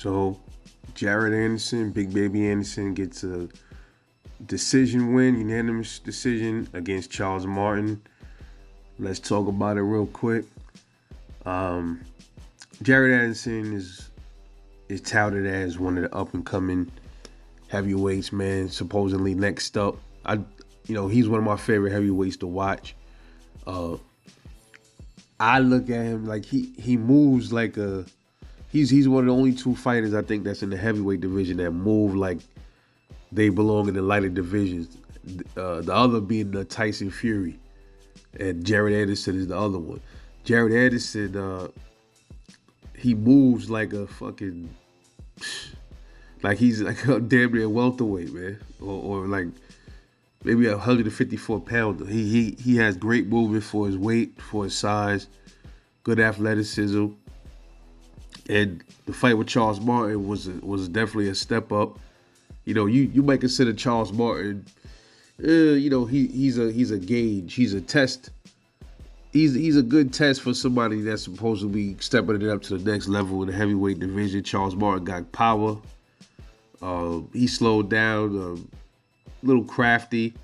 So Jared Anderson, Big Baby Anderson gets a decision win, unanimous decision against Charles Martin. Let's talk about it real quick. Um, Jared Anderson is touted as one of the up and coming heavyweights, man. Supposedly next up, he's one of my favorite heavyweights to watch. Uh, I look at him like he moves like a he's one of the only two fighters I think that's in the heavyweight division that move like they belong in the lighter divisions. The other being the Tyson Fury, and Jared Anderson is the other one. Jared Anderson, he moves like a fucking like he's like a damn near welterweight, man, or like maybe a 154 pounder. He has great movement for his weight, for his size, good athleticism, and the fight with Charles Martin was definitely a step up. You might consider Charles Martin, he's a gauge, he's a test. He's a good test for somebody that's supposed to be stepping it up to the next level in the heavyweight division. Charles Martin got power. He slowed down, a little crafty.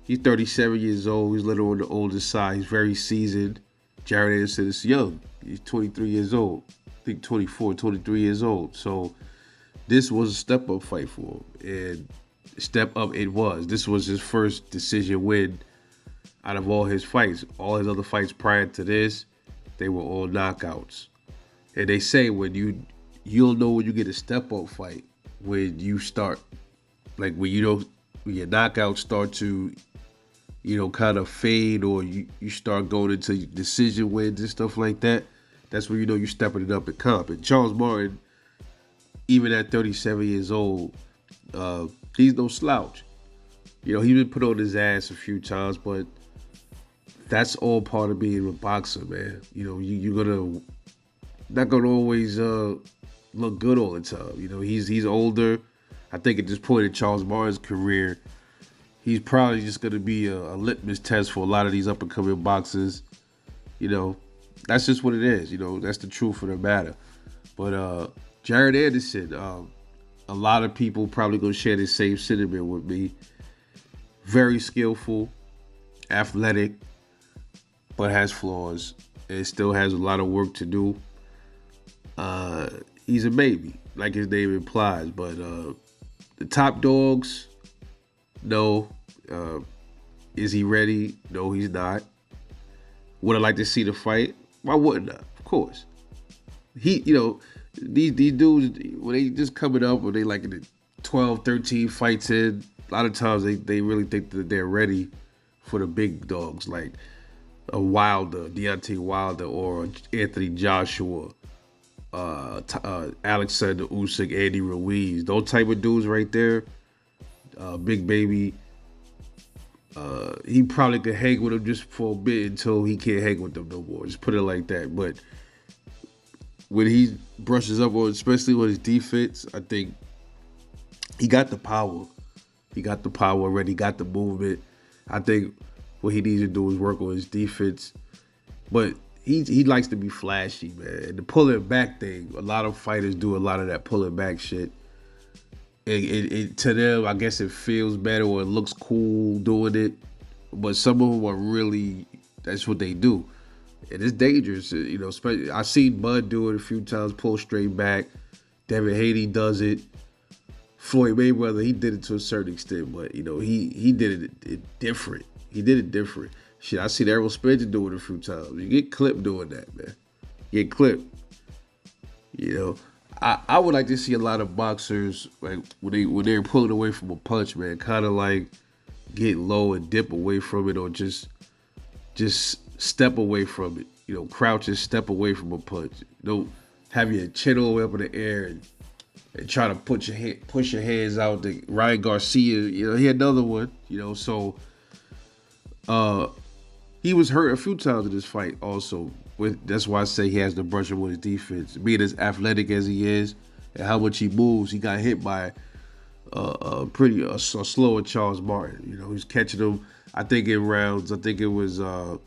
He's 37 years old. He's a little on the older side. He's very seasoned. Jared Anderson is young. He's 23 years old. I think 24, 23 years old. So this was a step-up fight for him. And step up it was. This was his first decision win out of all his fights. All his other fights prior to this, they were all knockouts. And they say you'll know when you get a step-up fight when you start, like when when your knockouts start to, kind of fade, or you start going into decision wins and stuff like that. That's when you're stepping it up in comp. And Charles Martin, even at 37 years old, he's no slouch. He's been put on his ass a few times, but that's all part of being a boxer, man. You're not gonna always look good all the time. He's older. I think at this point in Charles Martin's career, he's probably just gonna be a litmus test for a lot of these up and coming boxers. That's just what it is. That's the truth of the matter. But Jared Anderson, a lot of people probably gonna share the same sentiment with me. Very skillful, athletic, but has flaws and still has a lot of work to do. He's a baby, like his name implies. But the top dogs, no. Is he ready? No, he's not. Would I like to see the fight? Why wouldn't I? Of course. These dudes, when they just coming up, or they like in the 12, 13 fights in, a lot of times they really think that they're ready for the big dogs, like a Wilder, Deontay Wilder, or Anthony Joshua, Alexander Usyk, Andy Ruiz. Those type of dudes right there, Big Baby, he probably could hang with them just for a bit until he can't hang with them no more. Just put it like that. But when he brushes up on, especially with his defense, I think he got the power. He got the power already, got the movement. I think what he needs to do is work on his defense. But he likes to be flashy, man. And the pulling back thing, a lot of fighters do a lot of that pulling back shit. To them, I guess it feels better or it looks cool doing it. But some of them are really, that's what they do. And it's dangerous, especially, I've seen Bud do it a few times, pull straight back. Devin Haney does it. Floyd Mayweather, he did it to a certain extent, but he did it different. He did it different. Shit, I seen Errol Spence do it a few times. You get clipped doing that, man. You get clipped. I would like to see a lot of boxers, like when they're pulling away from a punch, man, kind of like get low and dip away from it, or just step away from it. Crouch and step away from a punch. Don't have your chin all the way up in the air and try to push your hands out. Ryan Garcia, he had another one. So he was hurt a few times in this fight. Also, that's why I say he has to brush up with his defense. Being as athletic as he is and how much he moves, he got hit by a slower Charles Martin. He's catching him. I think in rounds. I think it was the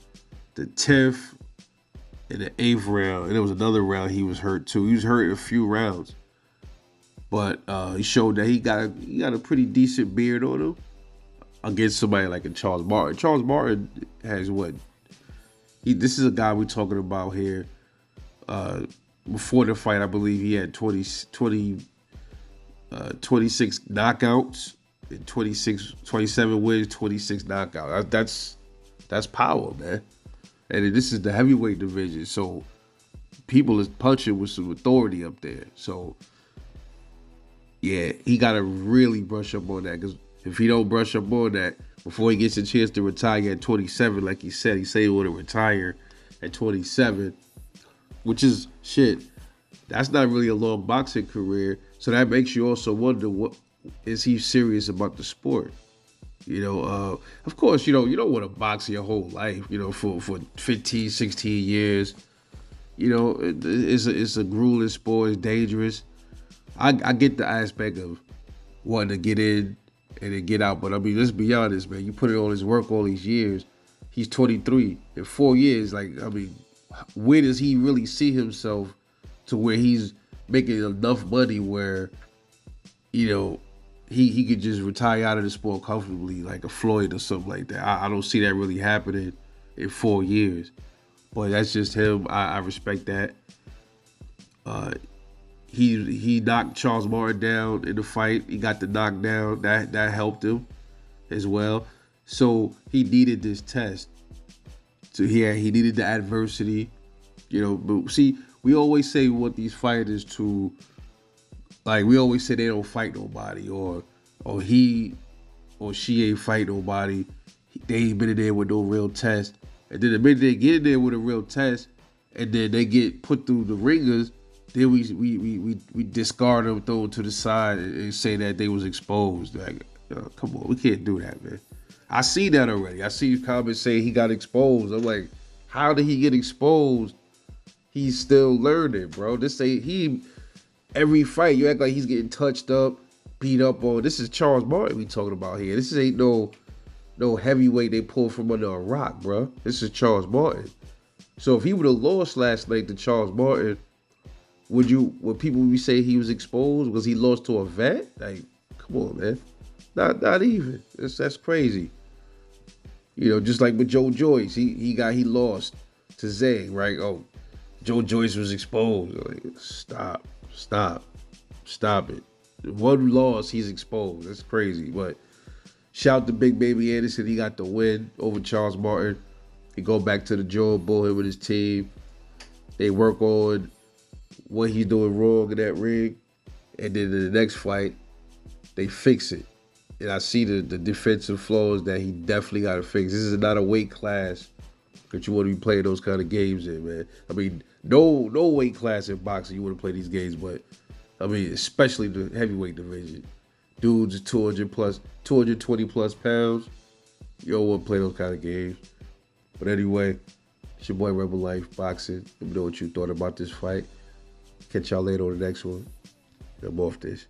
10th and the 8th round, and there was another round he was hurt too. He was hurt in a few rounds. But he showed that he got a pretty decent beard on him against somebody like a Charles Martin. Charles Martin has what? This is a guy we're talking about here. Uh, Before the fight, I believe he had 26 knockouts, 27 wins, 26 knockouts. That's power, man. And this is the heavyweight division, so people is punching with some authority up there. So yeah, he got to really brush up on that, because if he don't brush up on that before he gets a chance to retire at 27, like he said he would have retired at 27, which is shit. That's not really a long boxing career. So that makes you also wonder, what is he serious about the sport? Of course, you don't want to box your whole life, for 15, 16 years. It's a grueling sport. It's dangerous. I get the aspect of wanting to get in and then get out, but I mean, let's be honest, man. You put in all this work all these years. He's 23. In 4 years, where does he really see himself to where he's making enough money where, he could just retire out of the sport comfortably, like a Floyd or something like that. I don't see that really happening in 4 years. But that's just him. I respect that. He knocked Charles Martin down in the fight. He got the knockdown. That helped him as well. So he needed this test. So yeah, he needed the adversity. But see, we always say we want these fighters to, we always say they don't fight nobody, or he or she ain't fight nobody. They ain't been in there with no real test. And then the minute they get in there with a real test, and then they get put through the ringers, then we discard them, throw them to the side, and say that they was exposed. Like, come on, we can't do that, man. I see that already. I see comments saying he got exposed. I'm like, how did he get exposed? He's still learning, bro. Every fight, you act like he's getting touched up, beat up on. This is Charles Martin we talking about here. This ain't no heavyweight they pulled from under a rock, bro. This is Charles Martin. So if he would have lost last night to Charles Martin, would people be say he was exposed because he lost to a vet? Like, come on, man. Not even. That's crazy. Just like with Joe Joyce, he lost to Zhang, right? Oh, Joe Joyce was exposed. Like, stop it. One loss, he's exposed. That's crazy. But shout to Big Baby Anderson. He got the win over Charles Martin. He go back to the drawing board with his team. They work on what he's doing wrong in that ring. And then in the next fight, they fix it. And I see the defensive flaws that he definitely got to fix. This is not a weight class that you want to be playing those kind of games in, man. I mean, no weight class in boxing you want to play these games, but I mean, especially the heavyweight division. Dudes 220 plus pounds. You don't want to play those kind of games. But anyway, it's your boy Rebel Life Boxing. Let me know what you thought about this fight. Catch y'all later on the next one. I'm off this.